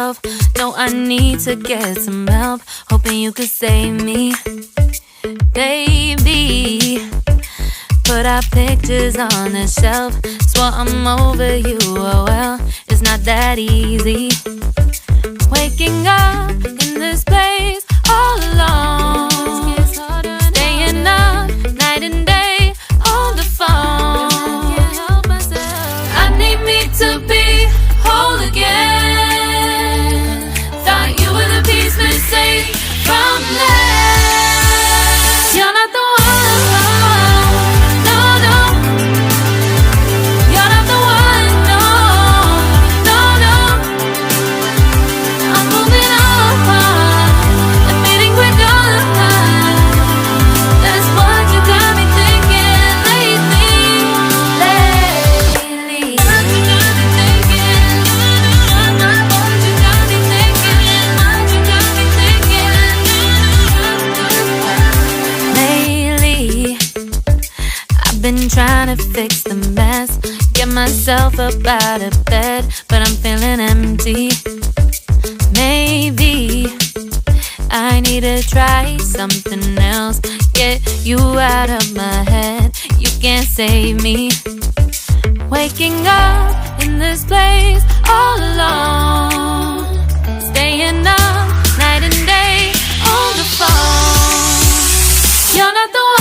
myself. No, I need to get some help. Hoping you could save me, baby. Put our pictures on the shelf. Swore I'm over you, oh well, it's not that easy. Waking up in this place all alone, staying up night and day on the phone. I need me to be whole again. Thought you were the piece missing from left. You're not the one. Been trying to fix the mess, get myself up out of bed, but I'm feeling empty. Maybe I need to try something else. Get you out of my head, you can't save me. Waking up in this place all alone, staying up night and day on the phone. You're not the one.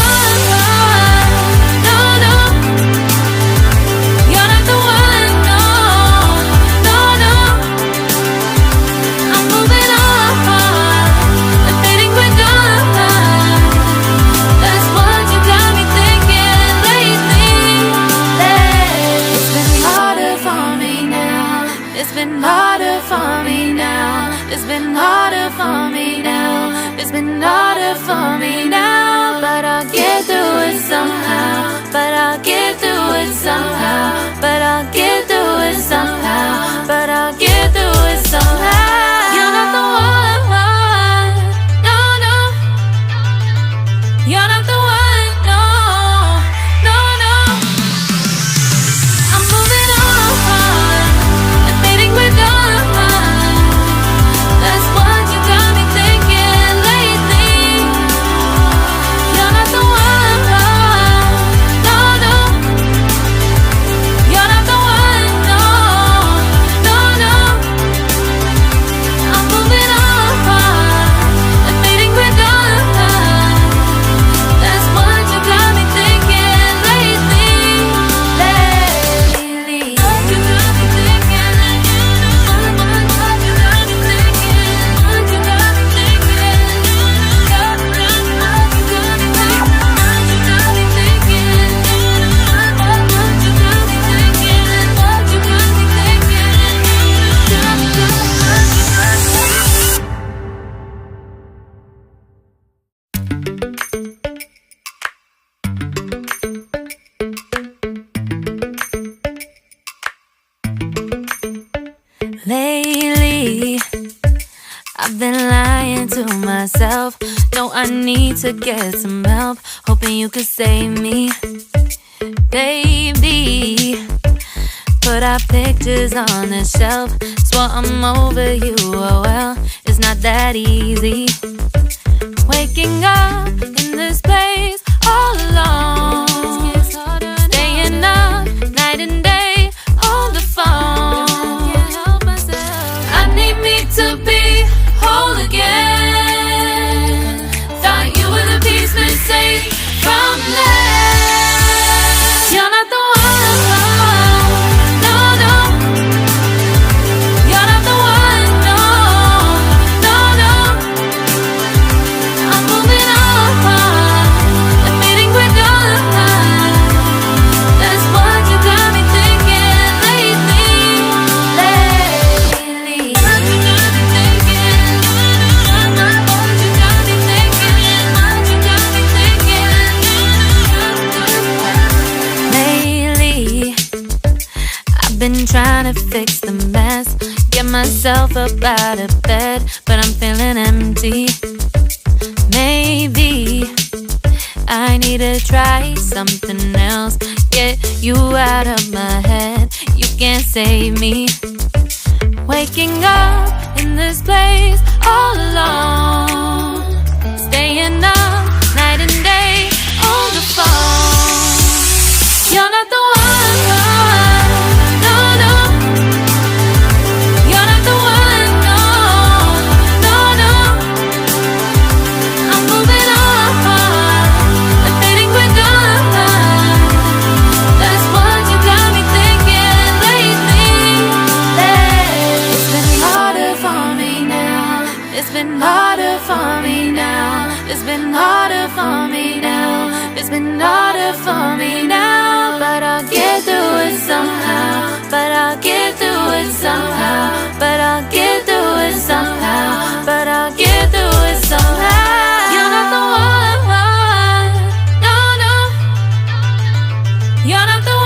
It's been harder for me now. It's been harder for me now. It's been harder for me now. But I'll get through it somehow. But I'll get through it somehow. But I'll get through it somehow. But I'll get through it somehow. You're not the one. No, no. You're not the one. No, no, no. I'm moving on. That's what you got me thinking lately. You're not the one. No, no. You're not the one. No, no, no. I'm moving on. Admitting we're done. That's what you got me thinking lately. Lately, I've been lying to myself. No, I need to get some help. Hoping you could save me, baby. Put our pictures on the shelf. Swore I'm over you, oh well, it's not that easy. Waking up in this place all alone, staying up night and day on the phone. To be whole again. Thought you were the piece missing from left. You're not the one. No, no. You're not the one. No, no, no. I'm moving on. Admitting we're done. That's what you got me thinking lately. Been trying to fix the mess, get myself up out of bed, but I'm feeling empty. Maybe I need to try something else. Get you out of my head, you can't save me. Waking up It's been harder for me now. It's been harder for me now. It's been harder for me now. But I'll get through it somehow. But I'll get through it somehow. But I'll get through it somehow. But I'll get through it somehow. You're not the one. No, no. You're not the one.